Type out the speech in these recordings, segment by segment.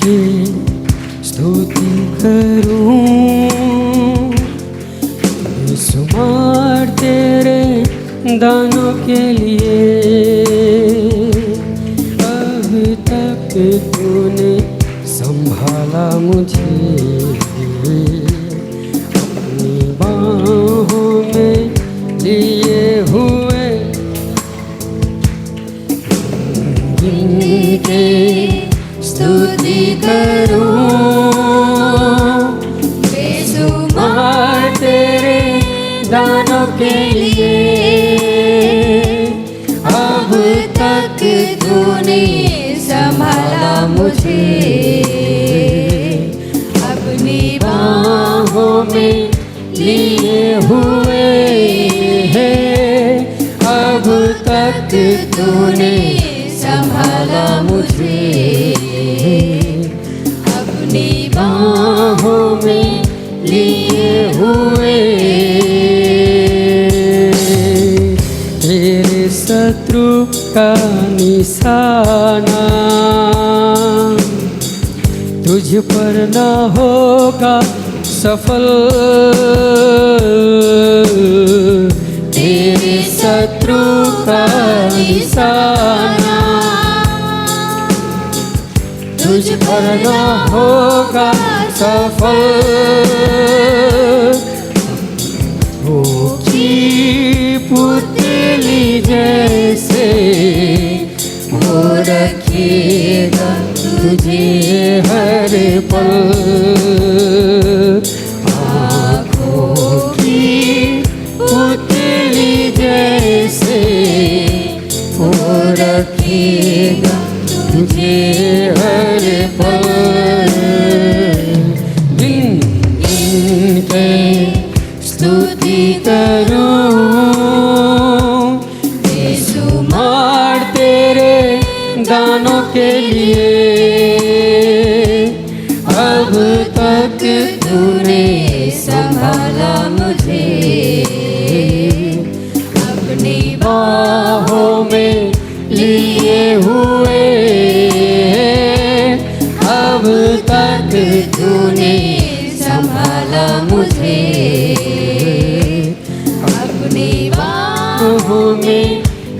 की स्तुति करूं, बेशुमार तेरे दानों के लिए। अब तक तूने संभाला मुझे, अपनी बाहों में लिए हुए। जिनके स्तुति करूं, बेशुमार तेरे दानों के लिए। अब तक तूने संभाला मुझे, अपनी बाहों में लिए हुए। अब तक तूने संभाला मुझे, अपनी बाहों में लिए हुए। तेरे शत्रु का निशाना तुझ पर न होगा सफल। तेरे शत्रु का निशाना तुझ पर न होगा सफल। ऊंची पुतली जैसे वो रखेगा तुझे हर पल। आँखों की पुतली जैसे वो रखेगा तुझे हर पल। दिन दिन के स्तुति करूं, बेशुमार तेरे दानों के लिए। अब तक तूने संभाला मुझे, अपनी बाहों में लिए हुए। अब तक तूने संभाला मुझे, अपनी बाहों में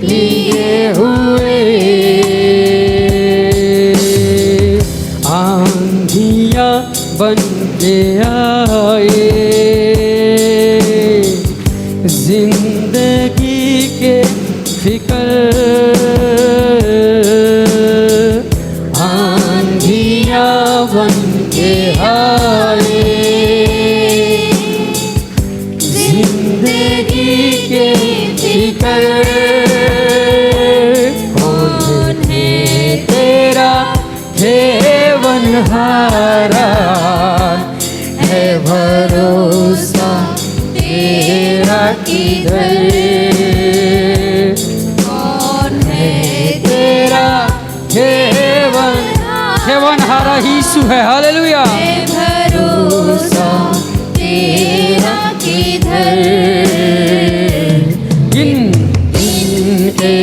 लिए हुए। आंधियाँ बन के आए जिंदगी के फिकर। आंधियाँ बन के आए जिंदगी के फिकर। कौन है तेरा हेवनहारा, है भरोसा तेरा किधर। कौन है तेरा हेवनहारा यीशु है। हालेलुया। भरोसा तेरा किधर। गिन गिन के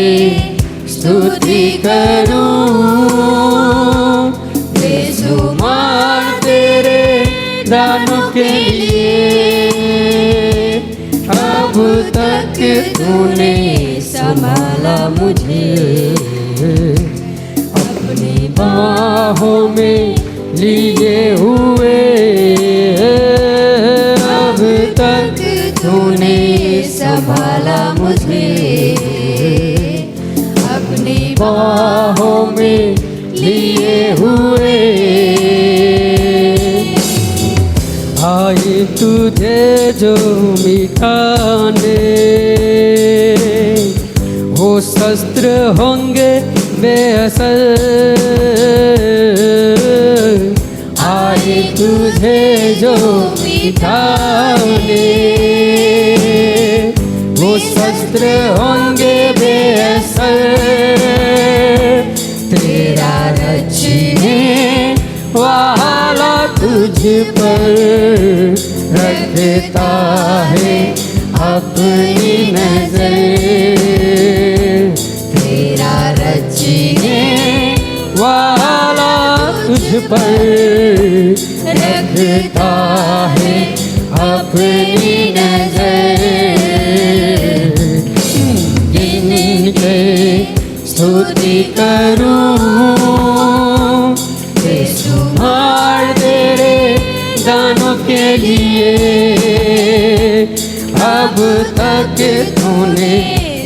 स्तुति करूं, बेशुमार तेरे दानों के लिए। अब तक तूने संभाला मुझे, अपनी बाहों में लिए हुए। अब तक तूने संभाला मुझे, अपनी बाहों में लिए हुए। आए तुझे जो मिटाने, वो शस्त्र होंगे बेअसर। आए तुझे जो मिटाने, वो शस्त्र होंगे बेअसर। तेरा रचने वाला तुझ पर रखता है अपनी नजर। तेरा रचने वाला तुझ पर रखता है अपनी नजर। गिन के स्तुति करूं बेशुमार तेरे दानों के लिए। अब तक तूने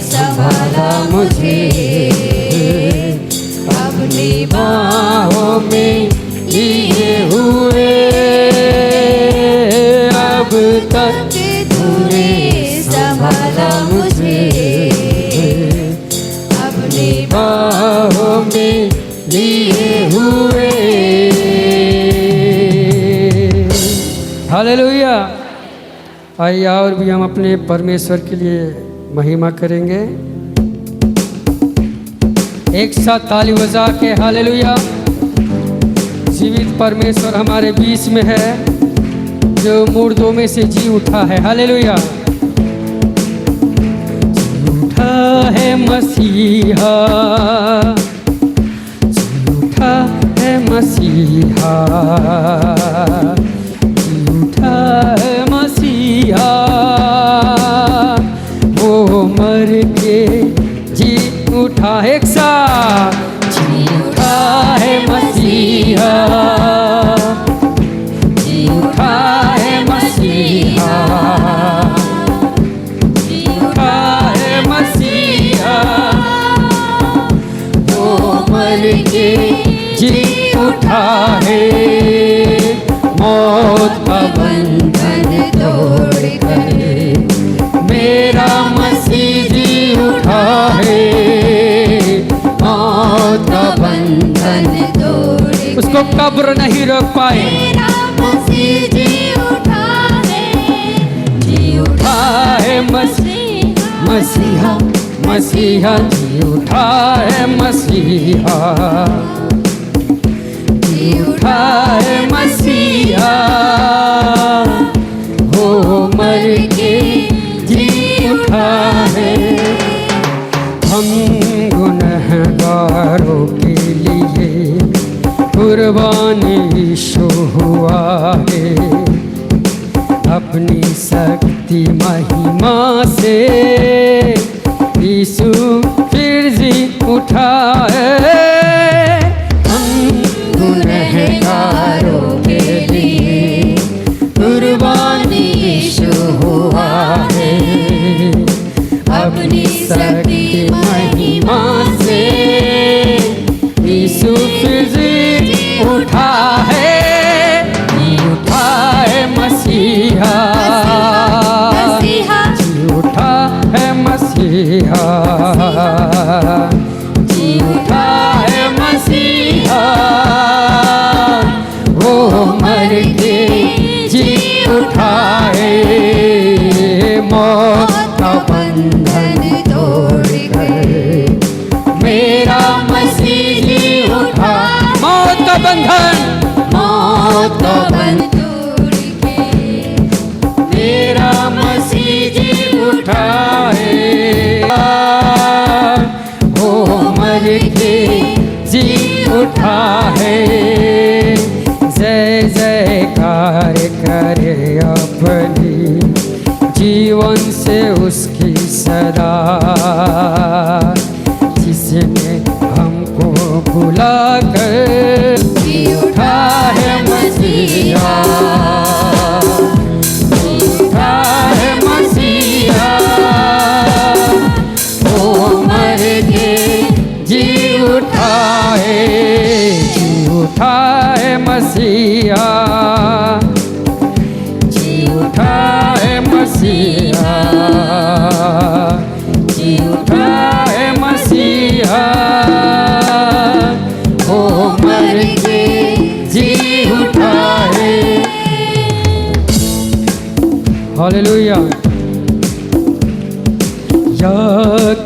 संभाला मुझे अपनी बाहों में लिए हुए। अब तक तूने संभाला मुझे अपनी बाहों में लिए हुए। हालेलुया। आइए और भी हम अपने परमेश्वर के लिए महिमा करेंगे। एक साथ ताली बजा के हालेलुया। जीवित परमेश्वर हमारे बीच में है जो मुर्दों में से जी उठा है। हालेलुया। जी उठा है मसीहा, जी उठा है मसीहा, जी उठा है मसीहा। वो मर के जी उठा। एक साथ जी उठा है मसीहा, जी उठा है मसीहा, जी उठा है मसीहा। वो मर के जी उठा है। मौत का बंधन तोड़ कर मेरा मसीह जी उठा है। मौत का बंधन तोड़ उसको कब्र नहीं रोक पाए। मेरा मसीह जी उठा है, जी उठा है मसीहा, मसीहा जी उठा है मसीहा, जी उठा है मसीहा। वो मर के जी उठा है। हम गुनहगारों के लिए कुर्बान यीशु हुआ है। अपनी शक्ति महिमा से यीशु फिर जी उठा है। हम गुनहगारों के लिए कुर्बान यीशु हुआ है। अपनी शक्ति महिमा से यीशु फिर उठा है। उठा है मसीहा, जी उठा है मसीहा, जी उठा है मसीहा। वो मर के जी उठा है। मौत का बंधन तोड़ कर मेरा मसीह जी उठा। मौत का बंधन, मौत का बंधन तोड़ के मेरा मसीह जी उठा है। वो मर के जी उठा है। जय जयकार करे अपनी जीवन से उसकी सदा, जिसने हमको बुला कर जी उठा है मसीहा, जी उठा है मसीहा। वो मर के जी उठा है, जी उठा है मसीहा, जी उठा है मसीहा, जी उठा है मसीहा। वो मर के जी उठा है। हालेलुया। या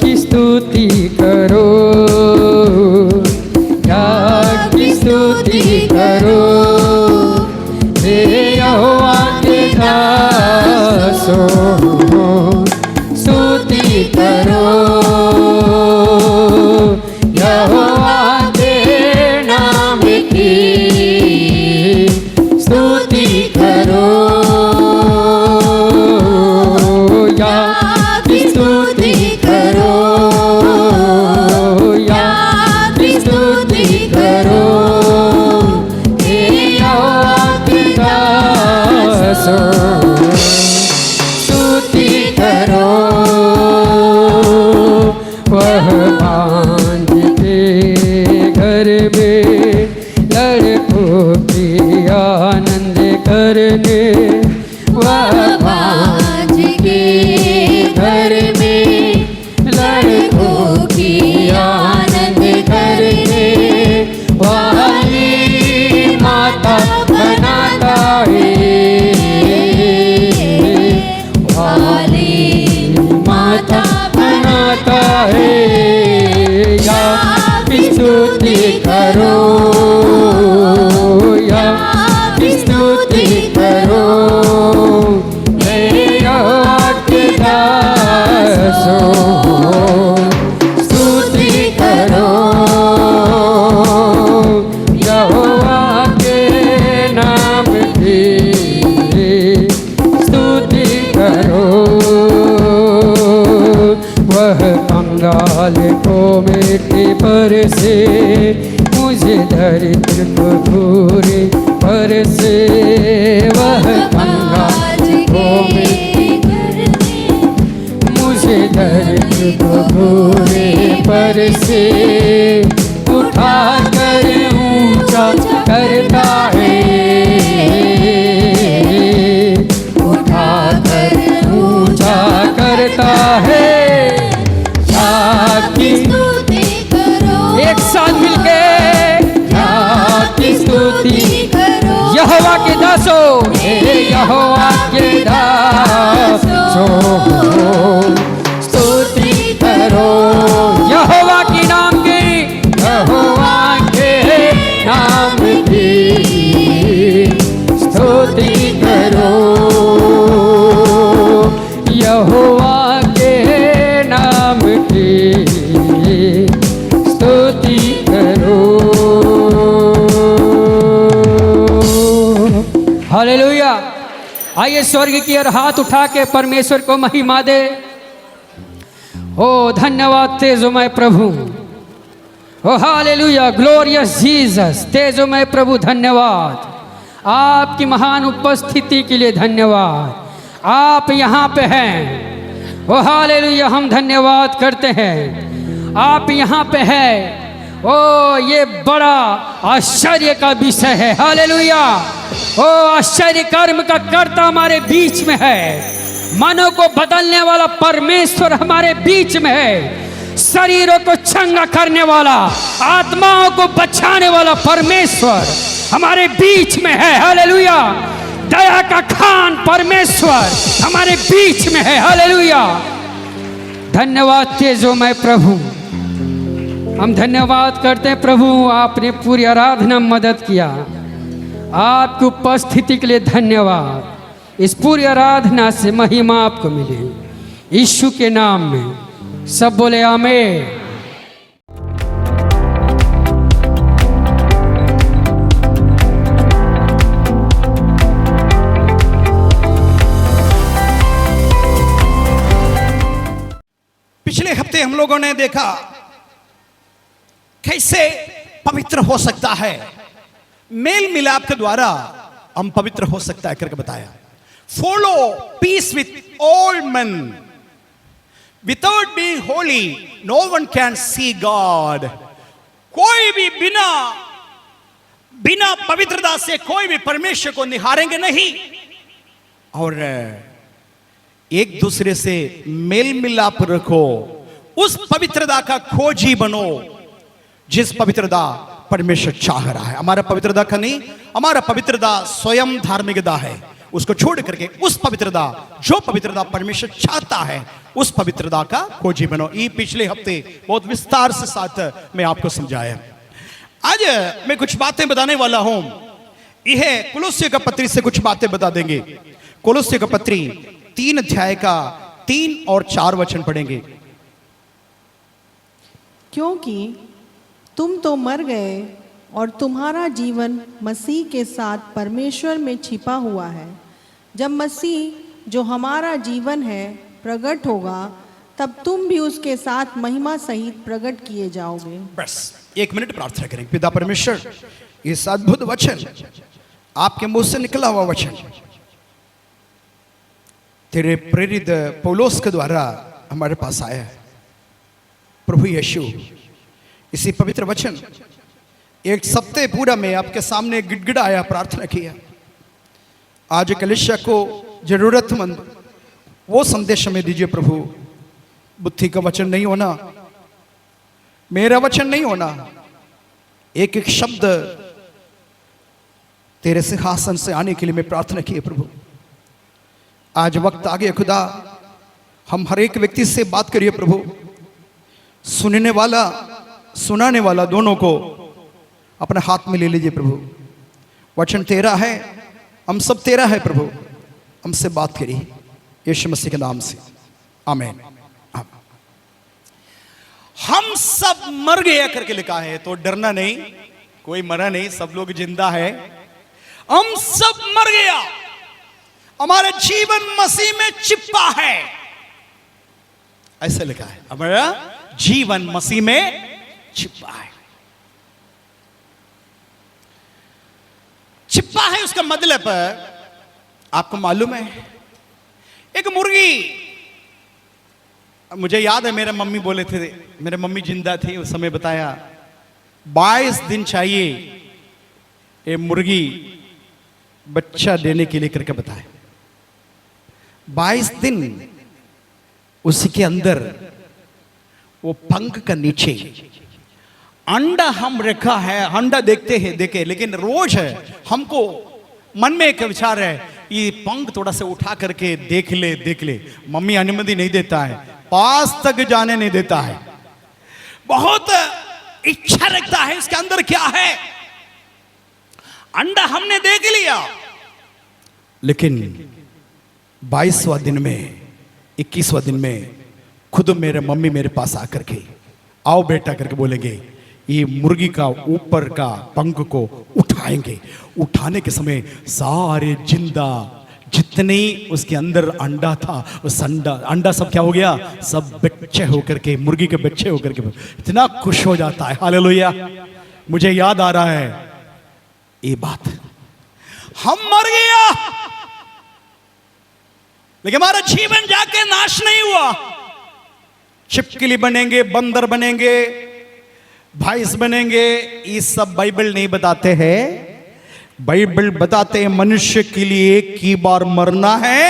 की स्तुति करो, या की स्तुति करो। हे यहोवा के दासों, स्तुति करो। यहोवा के नाम की करने, वह भांज के घर में लड़कों की आनंद करने वाली माता बनाता है, वाली माता बनाता है। या स्तुति करो, या स्तुति करो, यहोवा के दासों, स्तुति करो यहोवा के नाम की, स्तुति करो। वह कंगाल को मिट्टी पर से, मुझे दरिद्र को धूरे पर से, वह कंगाल को मिट्टी मुझे दरिद्र को धूरे पर से उठा कर ऊंचा करता है, उठा कर ऊंचा करता है। स्तुति करो, एक साथ मिलके स्तुति करो, यहोवा के दासों, यहोवा के दासों, स्तुति करो यहोवा के नाम की, यहोवा के नाम की स्तुति करो, यहोवा के नाम की स्तुति करो। हालेलुया। आइए स्वर्ग की ओर हाथ उठा के परमेश्वर को महिमा दे। ओ धन्यवाद तेजोमय प्रभु, ओ हालेलुया, ग्लोरियस जीसस। तेजोमय प्रभु धन्यवाद, आपकी महान उपस्थिति के लिए धन्यवाद। आप यहाँ पे हैं, ओ हालेलुया, हम धन्यवाद करते हैं आप यहाँ पे हैं। ओ ये बड़ा आश्चर्य का विषय है, हालेलुया। ओ आश्चर्य कर्म का कर्ता हमारे बीच में है, मनों को बदलने वाला परमेश्वर हमारे बीच में है, शरीरों को चंगा करने वाला, आत्माओं को बचाने वाला परमेश्वर हमारे बीच में है, हालेलुया। दया का खान परमेश्वर हमारे बीच में है, हालेलुया। धन्यवाद तेजोमय प्रभु, हम धन्यवाद करते हैं प्रभु, आपने पूरी आराधना में मदद किया। आपकी उपस्थिति के लिए धन्यवाद। इस पूरी आराधना से महिमा आपको मिले, यीशु के नाम में सब बोले आमीन। पिछले हफ्ते हम लोगों ने देखा कैसे पवित्र हो सकता है, मेल मिलाप के द्वारा हम पवित्र हो सकता है करके बताया। Follow peace with all men, without being holy no one can see God. कोई भी बिना पवित्रता से कोई भी परमेश्वर को निहारेंगे नहीं, और एक दूसरे से मेल मिलाप रखो, उस पवित्रता का खोजी बनो जिस पवित्रता परमेश्वर चाह रहा है। हमारा पवित्रता का नहीं, हमारा पवित्रता स्वयं धार्मिकता है, उसको छोड़ करके उस पवित्रता, जो पवित्रता परमेश्वर चाहता है, उस पवित्रता का खोजी बनो। ये पिछले हफ्ते बहुत विस्तार से साथ मैं आपको समझाया। आज मैं कुछ बातें बताने वाला हूं, यह कुलुस्सी का पत्री से कुछ बातें बता देंगे। कुलुस्सी का पत्री 3 अध्याय का 3 और 4 वचन पढ़ेंगे। क्योंकि तुम तो मर गए और तुम्हारा जीवन मसीह के साथ परमेश्वर में छिपा हुआ है। जब मसीह जो हमारा जीवन है प्रकट होगा, तब तुम भी उसके साथ महिमा सहित प्रकट किए जाओगे। बस 1 मिनट प्रार्थना करेंगे। पिता परमेश्वर, इस अद्भुत वचन, आपके मुंह से निकला हुआ वचन, तेरे प्रेरित पौलुस के द्वारा हमारे पास आया है। प्रभु यीशु, इसी पवित्र वचन 1 सप्ताह पूरा मैं आपके सामने गिड़गिड़ाया, प्रार्थना किया, आज कलिसिया को जरूरतमंद वो संदेश हमें दीजिए प्रभु। बुद्धि का वचन नहीं होना, मेरा वचन नहीं होना, एक एक शब्द तेरे सिंहासन से आने के लिए मैं प्रार्थना की है प्रभु। आज वक्त आ गया खुदा, हम हर एक व्यक्ति से बात करिए प्रभु। सुनने वाला सुनाने वाला दोनों को अपने हाथ में ले लीजिए प्रभु। वचन तेरा है, हम सब तेरा है प्रभु, हमसे बात करिए यीशु मसीह के नाम से, आमीन। हम सब मर गया करके लिखा है, तो डरना नहीं, कोई मरा नहीं, सब लोग जिंदा है। हम सब मर गया, हमारा जीवन मसीह में चिपका है, ऐसे लिखा है, हमारा जीवन मसीह में चिपका है। चिपका है उसका मतलब आपको मालूम है, एक मुर्गी, मुझे याद है मेरे मम्मी बोले थे, मेरे मम्मी जिंदा थी उस समय, बताया 22 दिन चाहिए ये मुर्गी बच्चा देने के लिए करके बताया। 22 दिन उसी के अंदर वो पंख का नीचे अंडा हम रखा है, अंडा देखते हैं देखे, लेकिन रोज है हमको मन में एक विचार है, ये पंख थोड़ा सा उठा करके देख ले। मम्मी अनुमति नहीं देता है, पास तक जाने नहीं देता है, बहुत इच्छा रखता है इसके अंदर क्या है। अंडा हमने देख लिया, लेकिन 22वां दिन में 21वां दिन में खुद मेरे मम्मी मेरे पास आकर के आओ बेटा करके बोलेंगे, ये मुर्गी का ऊपर का पंख को उठाएंगे। उठाने के समय सारे जिंदा जितने उसके अंदर अंडा था, उस अंडा सब क्या हो गया, सब बच्चे होकर के, मुर्गी के बच्चे होकर के, इतना खुश हो जाता है। हालेलुया। मुझे याद आ रहा है ये बात, हम मर गया लेकिन हमारा जीवन जाके नाश नहीं हुआ। छिपकली बनेंगे, बंदर बनेंगे, भैंस बनेंगे, ये सब बाइबल नहीं बताते हैं। बाइबल बताते हैं मनुष्य के लिए एक ही बार मरना है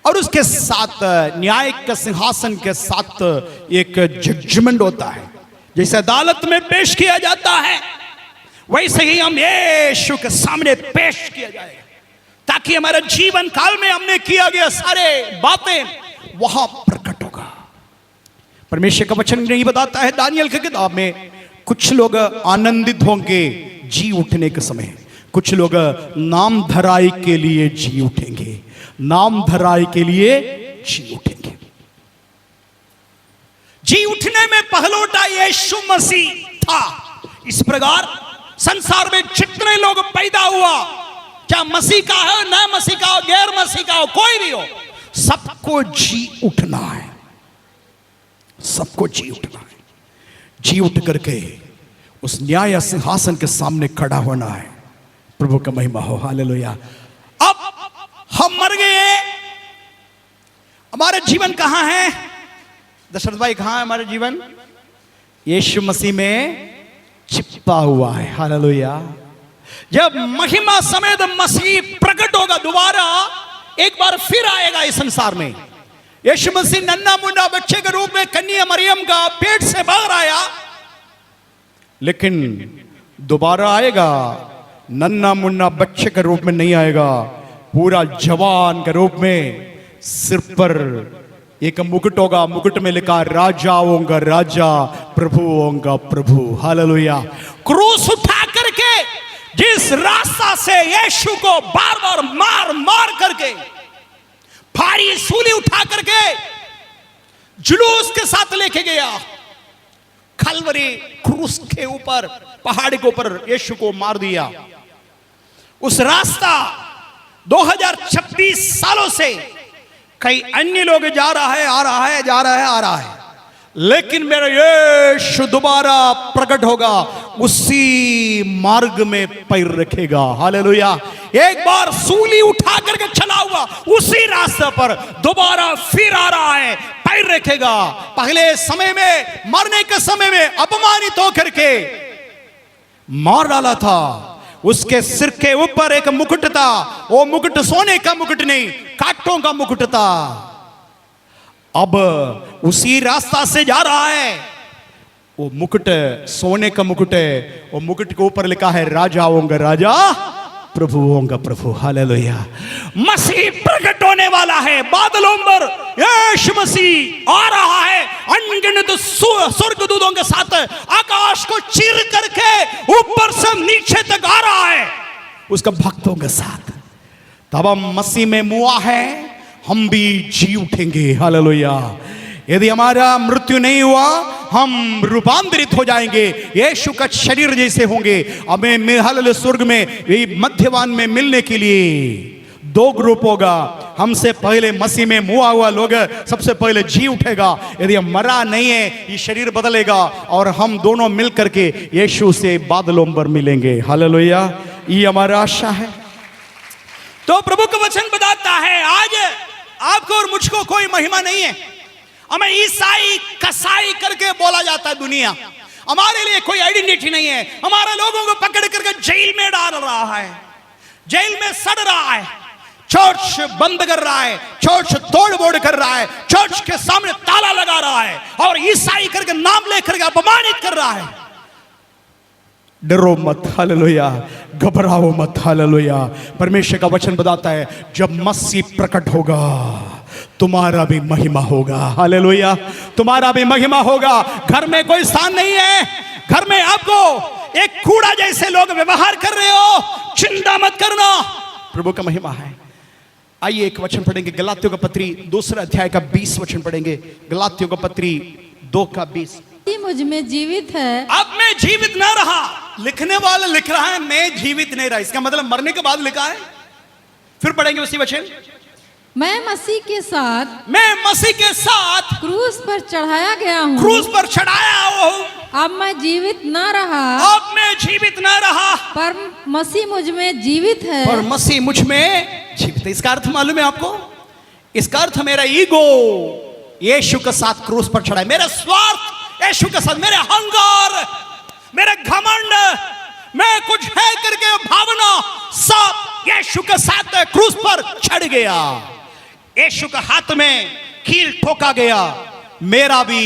और उसके साथ न्याय का सिंहासन के साथ एक जजमेंट होता है। जैसे अदालत में पेश किया जाता है वैसे ही हम यीशु के सामने पेश किया जाएगा, ताकि हमारे जीवन काल में हमने किया गया सारे बातें वहां प्रकट होगा। परमेश्वर का वचन नहीं बताता है दानियल की किताब में, कुछ लोग आनंदित होंगे जी उठने के समय, कुछ लोग नाम धराई के लिए जी उठेंगे, नाम धराई के लिए जी उठेंगे। जी उठने में पहलोटा यीशु मसीह था। इस प्रकार संसार में जितने लोग पैदा हुआ, क्या मसीह का हो, ना मसीह का हो, गैर मसीह का हो, कोई भी हो, सबको जी उठना है, सबको जी उठना है। जी उठ करके उस न्याय सिंहासन के सामने खड़ा होना है। प्रभु का महिमा हो, हालेलुया। अब हम मर गए, हमारा जीवन कहां है? दशरथ भाई कहां है हमारा जीवन? यीशु मसीह में छिपा हुआ है, हालेलुया। जब महिमा समेत मसीह प्रकट होगा दोबारा, एक बार फिर आएगा इस संसार में। यीशु मसीह नन्ना मुन्ना बच्चे के रूप में कन्या मरियम का पेट से बाहर आया, लेकिन दोबारा आएगा नन्ना मुन्ना बच्चे के रूप में नहीं आएगा, पूरा जवान के रूप में। सिर पर एक मुकुट होगा, मुकुट में लिखा राजा होगा राजा, प्रभु होगा प्रभु, हालेलुया। क्रूस उठा करके जिस रास्ता से यीशु को बार बार मार मार करके, भारी सूली उठा करके जुलूस के साथ लेके गया, कलवरी क्रूस के ऊपर, पहाड़ी के ऊपर यीशु को मार दिया। उस रास्ता 2026 सालों से कई अन्य लोग जा रहा है, आ रहा है, जा रहा है, आ रहा है, लेकिन मेरा यीशु दोबारा प्रकट होगा, उसी मार्ग में पैर रखेगा, हालेलुया। एक बार सूली उठा करके चला हुआ उसी रास्ते पर दोबारा फिर आ रहा है, पैर रखेगा। पहले समय में, मरने के समय में अपमानित होकर के मार डाला था, उसके सिर के ऊपर एक मुकुट था। वो मुकुट सोने का मुकुट नहीं, कांटों का मुकुट था। अब उसी रास्ता से जा रहा है। वो मुकुट सोने का मुकुट है। वो मुकुट के ऊपर लिखा है राजाओं का राजा, प्रभुओं का प्रभु। हालेलुया। मसीह प्रकट होने वाला है बादलों पर। यीशु मसीह आ रहा है अनगिनत स्वर्गदूतों के साथ, आकाश को चीर करके ऊपर से नीचे तक आ रहा है उसका भक्तों के साथ। तब हम मसीह में मुआ है, हम भी जी उठेंगे। हालेलुया। यदि हमारा मृत्यु नहीं हुआ, हम रूपांतरित हो जाएंगे, यीशु का शरीर जैसे होंगे। हमें हालेलुया स्वर्ग में मध्यवान में मिलने के लिए 2 ग्रुप होगा। हमसे पहले मसीह में मुआ हुआ लोग सबसे पहले जी उठेगा। यदि हम मरा नहीं है, ये शरीर बदलेगा और हम दोनों मिल करके यीशु से बादलों पर मिलेंगे। हालेलुया। ये हमारा आशा है। तो प्रभु का वचन बताता है आज आपको और मुझको कोई महिमा नहीं है। हमें ईसाई कसाई करके बोला जाता है दुनिया। हमारे लिए कोई आइडेंटिटी नहीं है। हमारे लोगों को पकड़ करके जेल में डाल रहा है, जेल में सड़ रहा है, चर्च बंद कर रहा है, चर्च तोड़ फोड़ कर रहा है, चर्च के सामने ताला लगा रहा है और ईसाई करके नाम लेकर के अपमानित कर रहा है। डरो मत, हालेलुया। घबराओ मत, हालेलुया। परमेश्वर का वचन बताता है जब मसीह प्रकट होगा तुम्हारा भी महिमा होगा। हालेलुया। तुम्हारा भी महिमा होगा। घर में कोई स्थान नहीं है। घर में आपको एक कूड़ा जैसे लोग व्यवहार कर रहे हो, चिंता मत करना, प्रभु का महिमा है। आइए एक वचन पढ़ेंगे, गलातियों का पत्री 2 अध्याय का 20 वचन पढ़ेंगे। गलातियों का पत्री 2 का 20। मुझ में जीवित है, अब मैं जीवित ना रहा। लिखने वाला लिख रहा है मैं जीवित नहीं रहा, इसका मतलब मरने के बाद लिखा है। फिर पढ़ेंगे उसी वचन। मैं मसीह के साथ क्रूस पर चढ़ाया गया हूँ। क्रूस पर चढ़ाया हूँ। अब मैं जीवित न रहा, अब मैं जीवित ना रहा, पर मसीह मुझ में जीवित है। पर मसीह मुझ में जीवित है। इसका अर्थ मालूम है आपको? इसका अर्थ मेरा ईगो यीशु के साथ क्रूस पर चढ़ा है। मेरा स्वार्थ यीशु के साथ, मेरे अहंकार, मेरे घमंड, मैं कुछ है करके भावना सब यीशु के साथ क्रूस पर चढ़ गया। यीशु के हाथ में कील ठोका गया। मेरा भी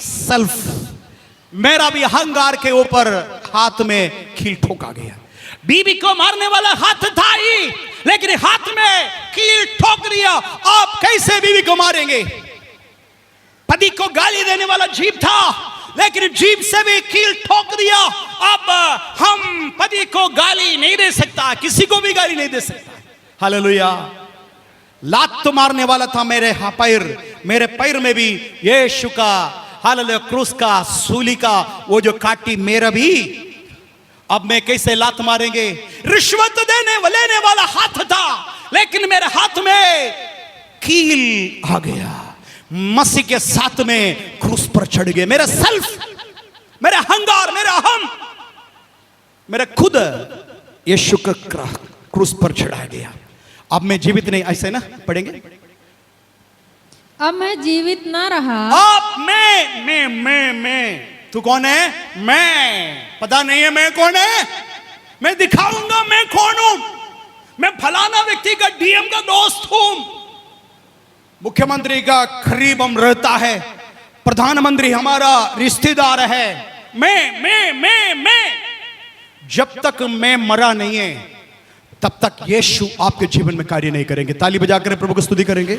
सेल्फ, मेरा भी अहंकार के ऊपर हाथ में कील ठोका गया। बीवी को मारने वाला हाथ था ही, लेकिन हाथ में कील ठोक दिया। आप कैसे बीवी को मारेंगे? पति को गाली देने वाला जीभ था, लेकिन जीभ से भी कील ठोक दिया। अब हम पति को गाली नहीं दे सकता, किसी को भी गाली नहीं दे सकता। हालेलुया। लात तो मारने वाला था मेरे पैर, मेरे पैर में भी यीशु का, हालेलुया, क्रूस का, सूली का वो जो काटी मेरा भी। अब मैं कैसे लात मारेंगे? रिश्वत लेने वाला हाथ था, लेकिन मेरे हाथ में कील आ गया। मसीह के साथ में क्रूस पर चढ़ गए। मेरा सेल्फ, मेरा अहंकार, मेरा अहम, मेरा खुद यीशु का क्रूस पर चढ़ाया गया। अब मैं जीवित नहीं, ऐसे ना पढ़ेंगे। अब मैं जीवित ना रहा, अब मैं तू कौन है? मैं पता नहीं है मैं कौन है। मैं दिखाऊंगा मैं कौन हूं। मैं फलाना व्यक्ति का, डीएम का दोस्त हूं, मुख्यमंत्री का करीब हम रहता है, प्रधानमंत्री हमारा रिश्तेदार है। मैं जब तक मैं मरा नहीं है तब तक यीशु आपके जीवन में कार्य नहीं करेंगे। ताली बजाकर प्रभु को स्तुति करेंगे।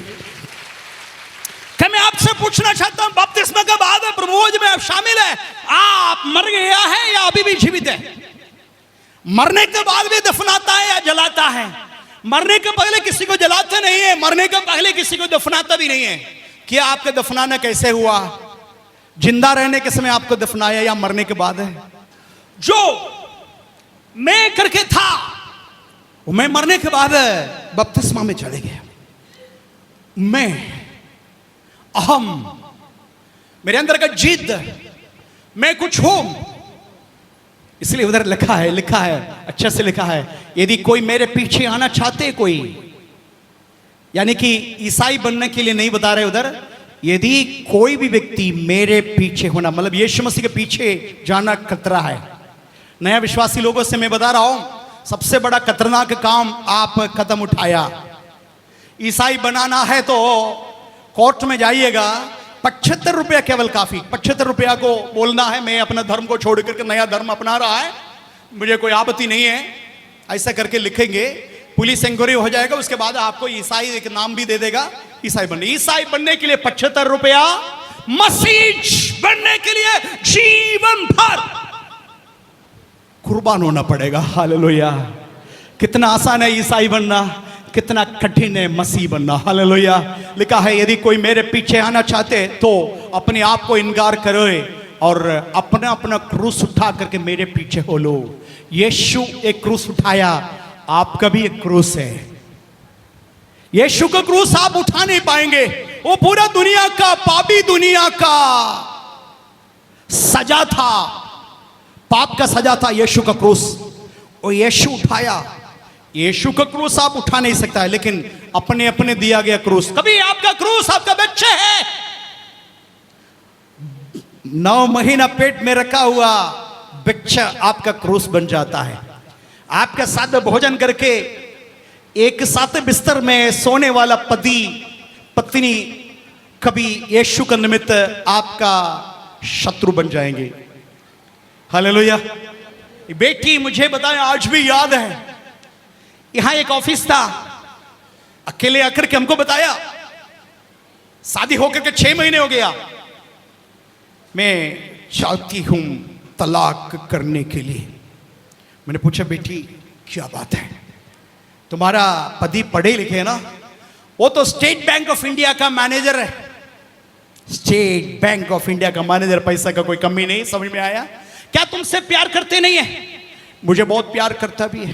क्या मैं आपसे पूछना चाहता हूं, बपतिस्मा का बाद प्रभुज में आप शामिल है, आप मर गया है या अभी भी जीवित है? मरने के बाद भी दफनाता है या जलाता है? मरने के पहले किसी को जलाते नहीं है, मरने के पहले किसी को दफनाता भी नहीं है। क्या आपका दफनाना कैसे हुआ? जिंदा रहने के समय आपको दफनाया या मरने के बाद है? जो मैं करके था वो मैं मरने के बाद बपतिस्मा में चले गया। मैं, अहम, मेरे अंदर का जिद, मैं कुछ हूं, इसलिए उधर लिखा है अच्छे से लिखा है, यदि कोई मेरे पीछे आना चाहते, कोई, यानी कि ईसाई बनने के लिए नहीं बता रहे उधर, यदि कोई भी व्यक्ति मेरे पीछे होना, मतलब यीशु मसीह के पीछे जाना खतरा है। नया विश्वासी लोगों से मैं बता रहा हूं, सबसे बड़ा खतरनाक काम आप कदम उठाया। ईसाई बनाना है तो कोर्ट में जाइएगा, 75 रुपया केवल काफी। 75 रुपया को बोलना है मैं अपना धर्म को छोड़ करके नया धर्म अपना रहा है, मुझे कोई आपत्ति नहीं है, ऐसा करके लिखेंगे, पुलिस इंक्वायरी हो जाएगा, उसके बाद आपको ईसाई एक नाम भी दे देगा, ईसाई बनने के लिए 75 रुपया, मसीह बनने के लिए जीवन भर कुर्बान होना पड़ेगा। हालेलुया। कितना आसान है ईसाई बनना, कितना कठिन है मसीह बनना। हालेलुया। लिखा है यदि कोई मेरे पीछे आना चाहते तो अपने आप को इनकार करे और अपना अपना क्रूस उठा करके मेरे पीछे हो लो। यीशु एक क्रूस उठाया, आपका भी एक क्रूस है। यीशु का क्रूस आप उठा नहीं पाएंगे, वो पूरा दुनिया का, पापी दुनिया का सजा था, पाप का सजा था यीशु का क्रूस, और यीशु उठाया। यीशु का क्रूस आप उठा नहीं सकता है, लेकिन अपने अपने दिया गया क्रूस। कभी आपका क्रूस आपका बच्चे है, 9 महीना पेट में रखा हुआ बच्चा आपका क्रूस बन जाता है। आपके साथ भोजन करके एक साथ बिस्तर में सोने वाला पति पत्नी कभी यीशु का निमित्त आपका शत्रु बन जाएंगे। हालेलुया। बेटी मुझे बताएं, आज भी याद है, यहां एक ऑफिस था, अकेले आकर के हमको बताया, शादी होकर के 6 महीने हो गया, मैं चाहती हूं तलाक करने के लिए। मैंने पूछा बेटी क्या बात है, तुम्हारा पति पढ़े लिखे है ना? वो तो स्टेट बैंक ऑफ इंडिया का मैनेजर है। स्टेट बैंक ऑफ इंडिया का मैनेजर, पैसा का कोई कमी नहीं। समझ में आया? क्या तुमसे प्यार करते नहीं है? मुझे बहुत प्यार करता भी है।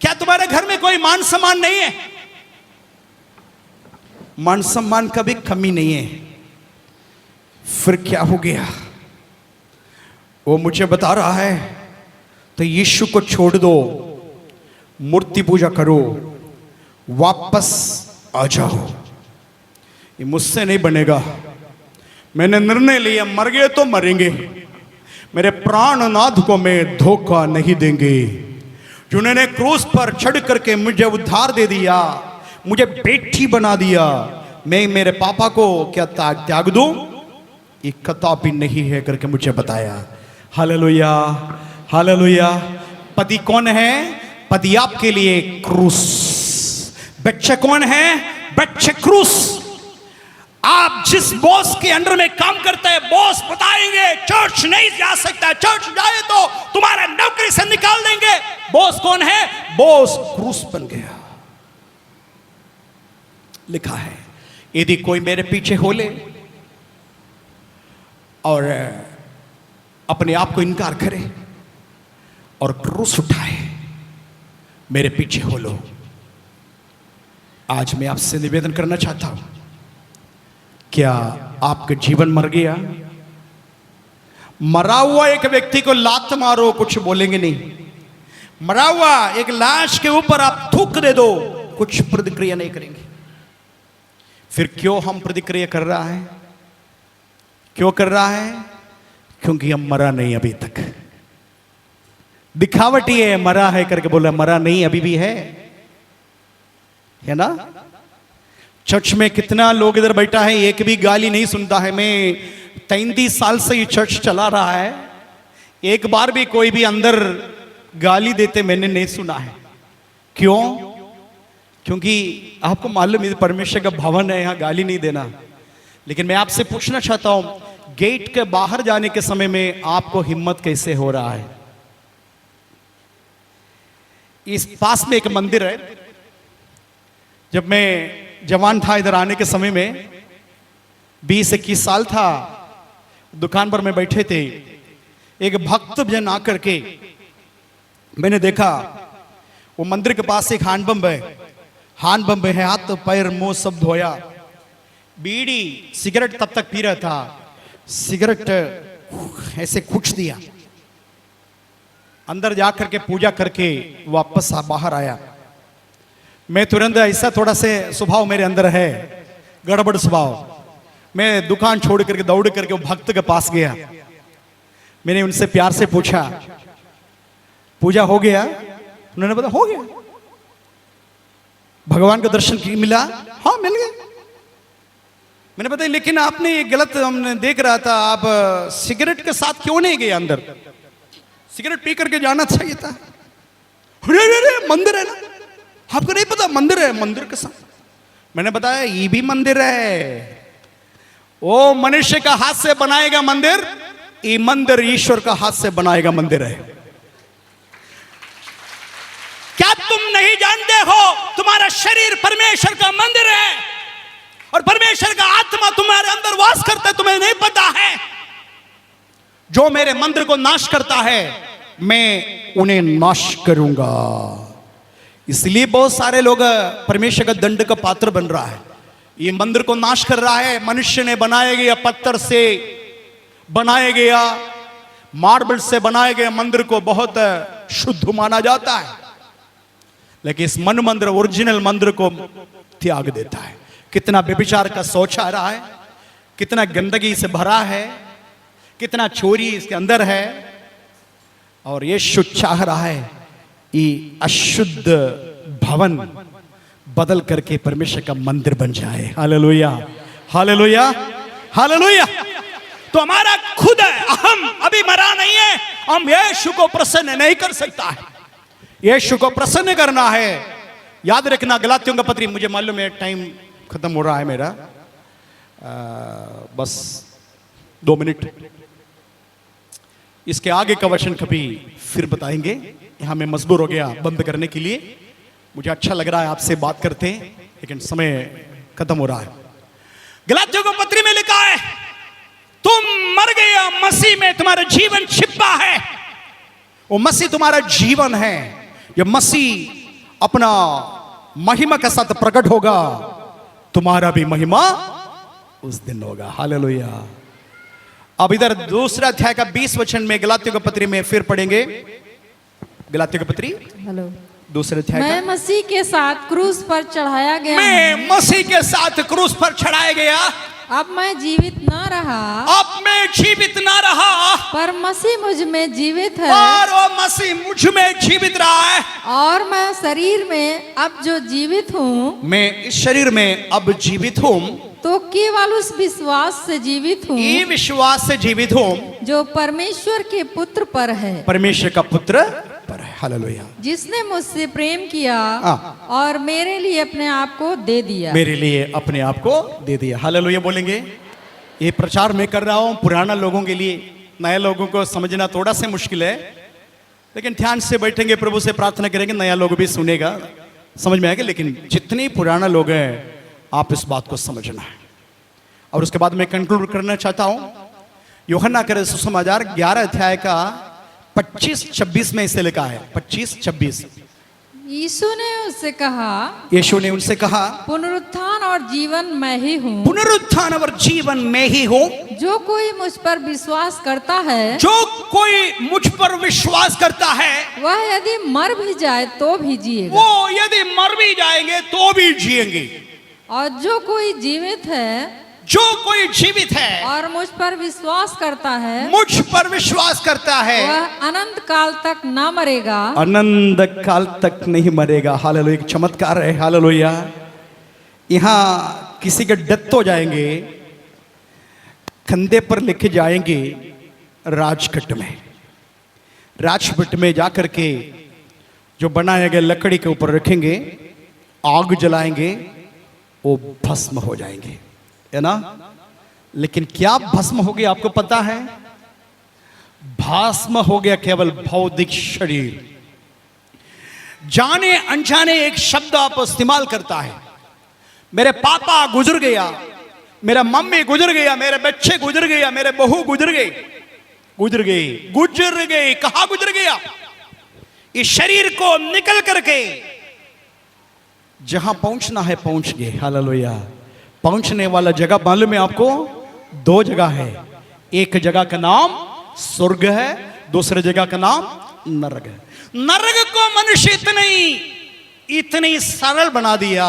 क्या तुम्हारे घर में कोई मान सम्मान नहीं है? मान सम्मान का भी कमी नहीं है। फिर क्या हो गया? वो मुझे बता रहा है तो यीशु को छोड़ दो, मूर्ति पूजा करो, वापस आ जाओ। ये मुझसे नहीं बनेगा। मैंने निर्णय लिया, मर गए तो मरेंगे, मेरे प्राणनाथ को मैं धोखा नहीं देंगे। जिन्होंने क्रूस पर चढ़ करके मुझे उद्धार दे दिया, मुझे बेटी बना दिया, मैं मेरे पापा को क्या त्याग दूं? ये कदापि नहीं है करके मुझे बताया। Hallelujah, hallelujah. पति कौन है? पति आपके लिए क्रूस। बच्चे कौन है? बच्चे क्रूस। आप जिस बॉस के अंडर में काम करते हैं, बॉस बताएंगे चर्च नहीं जा सकता, चर्च जाए तो तुम्हारा नौकरी से निकाल देंगे। बॉस कौन है? बॉस क्रूस बन गया। लिखा है यदि कोई मेरे पीछे हो ले और अपने आप को इनकार करे और क्रूस उठाए, मेरे पीछे हो लो। आज मैं आपसे निवेदन करना चाहता हूं, क्या आपका जीवन मर गया? मरा हुआ एक व्यक्ति को लात मारो, कुछ बोलेंगे नहीं। मरा हुआ एक लाश के ऊपर आप थूक दे दो, कुछ प्रतिक्रिया नहीं करेंगे। फिर क्यों हम प्रतिक्रिया कर रहा है? क्यों कर रहा है? क्योंकि हम मरा नहीं अभी तक। दिखावटी है, मरा है करके बोला, मरा नहीं अभी भी है ना? चर्च में कितना लोग इधर बैठा है, एक भी गाली नहीं सुनता है। मैं 33 साल से ये चर्च चला रहा है, एक बार भी कोई भी अंदर गाली देते मैंने नहीं सुना है। क्यों? क्योंकि आपको मालूम है परमेश्वर का भवन है, यहां गाली नहीं देना। लेकिन मैं आपसे पूछना चाहता हूं, गेट के बाहर जाने के समय में आपको हिम्मत कैसे हो रहा है? इस पास में एक मंदिर है। जब मैं जवान था, इधर आने के समय में 20-21 साल था, दुकान पर में बैठे थे, एक भक्त जन आकर के मैंने देखा वो मंदिर के पास एक हैंडपंप है, हैंडपंप है, हाथ पैर मुंह सब धोया, बीड़ी सिगरेट तब तक पी रहा था, सिगरेट ऐसे खुच दिया, अंदर जाकर के पूजा करके वापस बाहर आया। मैं तुरंत, ऐसा थोड़ा से स्वभाव मेरे अंदर है, गड़बड़ स्वभाव, मैं दुकान छोड़ करके दौड़ करके वो भक्त के पास गया। मैंने उनसे प्यार से पूछा, पूजा हो गया? उन्होंने बताया हो गया। भगवान का दर्शन मिला? हाँ मिल गया। मैंने बताया लेकिन आपने ये गलत, हमने देख रहा था, आप सिगरेट के साथ क्यों नहीं गए अंदर? सिगरेट पी करके जाना चाहिए था। अरे अरे अरे मंदिर है ना, आपको नहीं पता मंदिर है, मंदिर के साथ। मैंने बताया ये भी मंदिर है, वो मनुष्य का हाथ से बनाएगा मंदिर, ये मंदिर ईश्वर का हाथ से बनाएगा मंदिर है। क्या तुम नहीं जानते हो तुम्हारा शरीर परमेश्वर का मंदिर है और परमेश्वर का आत्मा तुम्हारे अंदर वास करता है? तुम्हें नहीं पता है? जो मेरे मंदिर को नाश करता है मैं उन्हें नाश करूंगा। इसलिए बहुत सारे लोग परमेश्वर का दंड का पात्र बन रहा है। ये मंदिर को नाश कर रहा है। मनुष्य ने बनाया गया, पत्थर से बनाया गया, मार्बल से बनाए गए मंदिर को बहुत शुद्ध माना जाता है, लेकिन इस मन मंदिर, ओरिजिनल मंदिर को त्याग देता है। कितना व्यभिचार का सोच आ रहा है, कितना गंदगी से भरा है, कितना चोरी इसके अंदर है। और यीशु चाह रहा है ये अशुद्ध भवन बदल करके परमेश्वर का मंदिर बन जाए। Hallelujah, hallelujah, hallelujah. तो हमारा खुद है, अहम अभी मरा नहीं है। हम यीशु को प्रसन्न नहीं कर सकता है। यीशु को प्रसन्न करना है। याद रखना गलातियों का पत्री, मुझे मालूम है टाइम खत्म हो रहा है मेरा, बस 2 मिनट। इसके आगे का वचन कभी फिर बताएंगे। यहां मैं मजबूर हो गया बंद करने के लिए। मुझे अच्छा लग रहा है आपसे बात करते हैं, लेकिन समय खत्म हो रहा है। गलातियों को पत्री में लिखा है तुम मर गए, मसीह में तुम्हारा जीवन छिपा है। वो मसीह तुम्हारा जीवन है। ये मसीह अपना महिमा के साथ प्रकट होगा, तुम्हारा भी महिमा उस दिन होगा। हालेलुया। अब इधर दूसरा अध्याय का 20 वचन में गलातियों की पत्री में फिर पढ़ेंगे। गलातियों की पत्री हेलो। दूसरे अध्याय मैं मसीह के साथ क्रूस पर चढ़ाया गया हूं। मैं मसीह के साथ क्रूस पर चढ़ाया गया। अब मैं जीवित ना रहा, अब मैं जीवित ना रहा, पर मसीह मुझ में जीवित है। और वो मसीह मुझ में जीवित रहा है। और मैं शरीर में अब जो जीवित हूँ, मैं इस शरीर में अब जीवित हूँ, तो केवल उस विश्वास से जीवित हूँ ये विश्वास से जीवित हूँ जो परमेश्वर के पुत्र पर है, परमेश्वर का पुत्र पर है। हालेलुया। जिसने मुझसे प्रेम किया हाँ। और मेरे लिए अपने आप को दे दिया। मेरे लिए अपने आप को दे दिया। हालेलुया बोलेंगे। ये प्रचार मैं कर रहा हूँ पुराना लोगों के लिए, नए लोगों को समझना थोड़ा सा मुश्किल है, लेकिन ध्यान से बैठेंगे, प्रभु से प्रार्थना करेंगे, नया लोग भी सुनेगा, समझ में आएगा। लेकिन जितने पुराना लोग हैं आप इस बात को समझना है। और उसके बाद मैं कंक्लूड करना चाहता हूं। यूहन्ना के सुसमाचार 11 अध्याय का 25-26 में इसे लिखा है। 25-26 यीशु ने उससे कहा, यीशु ने उनसे कहा पुनरुत्थान और जीवन मैं ही हूँ। पुनरुत्थान और जीवन मैं ही हूँ। जो कोई मुझ पर विश्वास करता है, जो कोई मुझ पर विश्वास करता है, वह यदि मर भी जाए तो भी जिएगा। वो यदि मर भी जाएंगे तो भी जिएंगे। और जो कोई जीवित है, जो कोई जीवित है और मुझ पर विश्वास करता है, मुझ पर विश्वास करता है, वह अनंत काल तक ना मरेगा, अनंत काल तक नहीं मरेगा। हालेलुया। एक चमत्कार है। हालेलुया। यहाँ किसी के डेथ हो जाएंगे, कंधे पर लेके जाएंगे राजघाट में। राजघाट में जाकर के जो बनाए गए लकड़ी के ऊपर रखेंगे, आग जलाएंगे, वो भस्म हो जाएंगे, है ना। लेकिन क्या भस्म हो गया आपको पता है? भस्म हो गया केवल भौतिक शरीर। जाने अनजाने एक शब्द आप इस्तेमाल करता है, मेरे पापा गुजर गया, मेरा मम्मी गुजर गया, मेरे बच्चे गुजर गया, मेरे बहू गुजर गई, गुजर गई, गुजर गई। कहां गुजर गया? इस शरीर को निकल करके जहां पहुंचना है पहुंच गए। हालेलुया। पहुंचने वाला जगह मालूम है आपको? 2 जगह है। एक जगह का नाम स्वर्ग है, दूसरे जगह का नाम नरक है। नरक को मनुष्य इतनी सरल बना दिया,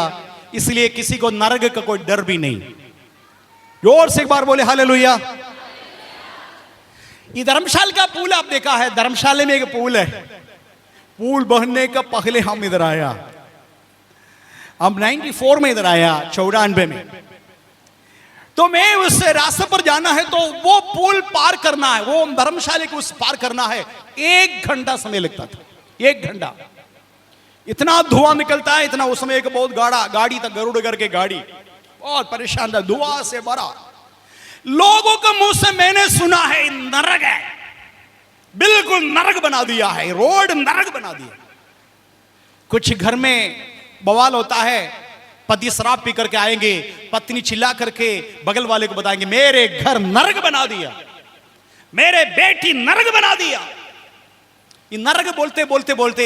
इसलिए किसी को नरक का कोई डर भी नहीं। जोर से एक बार बोले हालेलुया। ये धर्मशाला का पुल आप देखा है, धर्मशाला में एक पुल है, पुल बनने का पहले हम इधर आया, अब 94 में इधर आया, 94 में। तो मैं उस रास्ते पर जाना है तो वो पुल पार करना है, वो धर्मशाला को उस पार करना है, 1 घंटा समय लगता था, 1 घंटा। इतना धुआं निकलता है, इतना। उस समय एक बहुत गाड़ी था, गरुड़गर के गाड़ी, बहुत परेशान था, धुआं से भरा। लोगों के मुंह से मैंने सुना है नरक है, बिल्कुल नरक बना दिया है, रोड नरक बना दिया। कुछ घर में बवाल होता है, पति शराब पी करके आएंगे, पत्नी चिल्ला करके बगल वाले को बताएंगे मेरे घर नरक बना दिया, मेरे बेटी नरक बना दिया। ये नरक बोलते बोलते बोलते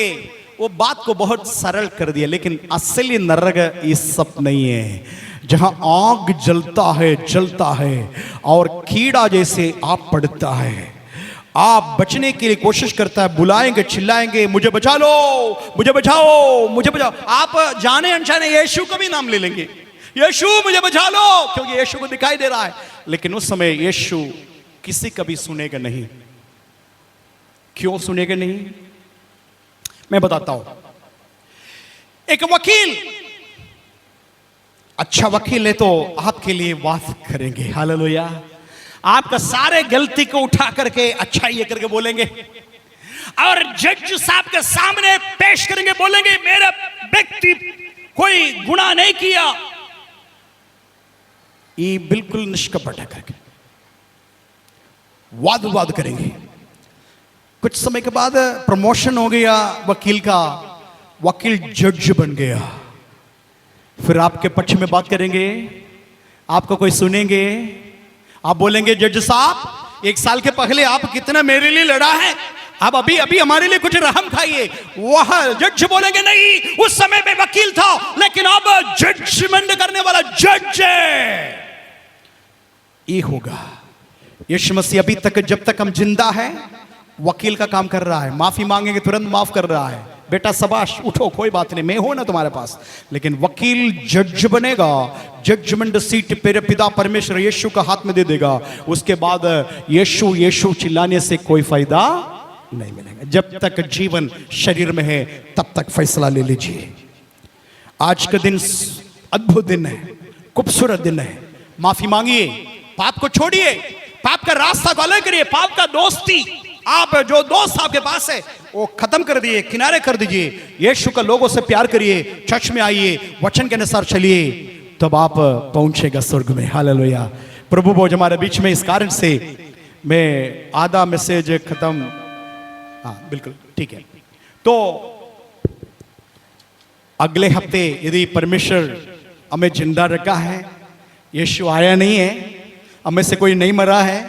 वो बात को बहुत सरल कर दिया, लेकिन असली नरक ये सब नहीं है। जहां आग जलता है और कीड़ा जैसे आप पड़ता है, आप बचने के लिए कोशिश करता है, बुलाएंगे, चिल्लाएंगे, मुझे बचा लो, मुझे बचाओ, मुझे बचाओ। आप जाने अनजाने यीशु का भी नाम ले लेंगे, यीशु मुझे बचा लो, क्योंकि यीशु को दिखाई दे रहा है। लेकिन उस समय यीशु किसी का भी सुनेगा नहीं। क्यों सुनेगा नहीं? मैं बताता हूं। एक वकील, अच्छा वकील है तो आपके लिए बात करेंगे, हालेलुया। आपका सारे गलती को उठा करके अच्छा ये करके बोलेंगे, और जज साहब के सामने पेश करेंगे, बोलेंगे मेरा व्यक्ति कोई गुनाह नहीं किया। ये बिल्कुल निष्कपट करके वाद विवाद करेंगे। कुछ समय के बाद प्रमोशन हो गया वकील का, वकील जज बन गया। फिर आपके पक्ष में बात करेंगे, आपको कोई सुनेंगे, आप बोलेंगे जज साहब 1 साल के पहले आप कितना मेरे लिए लड़ा है, आप अभी अभी हमारे लिए कुछ रहम खाइए। वह जज बोलेंगे नहीं, उस समय में वकील था, लेकिन अब जजमेंट करने वाला जज है। ये होगा। यीशु मसीह अभी तक, जब तक हम जिंदा हैं, वकील का काम कर रहा है। माफी मांगेंगे तुरंत माफ कर रहा है, बेटा शबाश उठो, कोई बात नहीं, मैं हूं ना तुम्हारे पास। लेकिन वकील जज बनेगा, जजमेंट सीट मेरे पिता परमेश्वर यीशु का हाथ में दे देगा। उसके बाद यीशु यीशु चिल्लाने से कोई फायदा नहीं मिलेगा। जब तक जीवन शरीर में है तब तक फैसला ले लीजिए। आज का दिन अद्भुत दिन है, खूबसूरत दिन है। माफी मांगिए, पाप को छोड़िए, पाप का रास्ता को अलग करिए, पाप का दोस्ती, आप जो दोस्त आपके पास है वो खत्म कर दिए, किनारे कर दीजिए। यीशु का लोगों से प्यार करिए, चर्च में आइए, वचन के अनुसार चलिए, तब आप पहुंचेगा स्वर्ग में। हालेलुया। प्रभु बोझ हमारे बीच में, इस कारण से मैं आधा मैसेज खत्म, हाँ बिल्कुल ठीक है। तो अगले हफ्ते यदि परमेश्वर हमें जिंदा रखा है, यीशु आया नहीं है, हमें से कोई नहीं मरा है,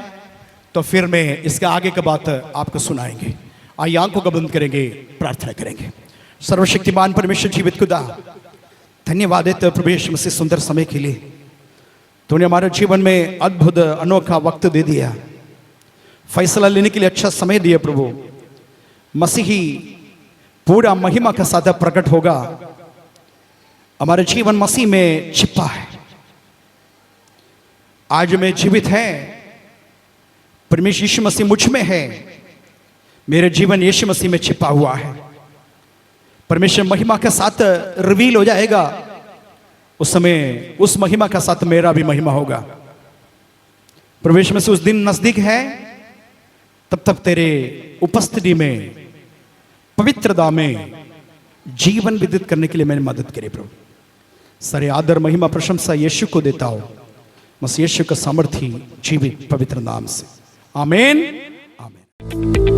तो फिर मैं इसका आगे का बात आपको सुनाएंगे। आइए आंखों को बंद करेंगे, प्रार्थना करेंगे। सर्वशक्तिमान परमेश्वर जीवित खुदा, धन्यवाद है प्रभु यीशु मसीह सुंदर समय के लिए। तूने हमारे जीवन में अद्भुत अनोखा वक्त दे दिया, फैसला लेने के लिए अच्छा समय दिया प्रभु। मसीही पूरा महिमा का साथ प्रकट होगा। हमारे जीवन मसीह में छिपा है। आज मैं जीवित है, परमेश्वर यीशु मसीह मुझ में है, मेरे जीवन यीशु मसीह में छिपा हुआ है। परमेश्वर महिमा के साथ रिवील हो जाएगा, उस समय उस महिमा का साथ मेरा भी महिमा होगा। परमेश्वर मसीह उस दिन नजदीक है, तब तक तेरे उपस्थिति में, पवित्रता में जीवन व्यतीत करने के लिए मैंने मदद करी प्रभु। सारे आदर महिमा प्रशंसा यीशु को देता हूं, मसीह यीशु का सामर्थी जीवित पवित्र नाम से, आमीन आमीन।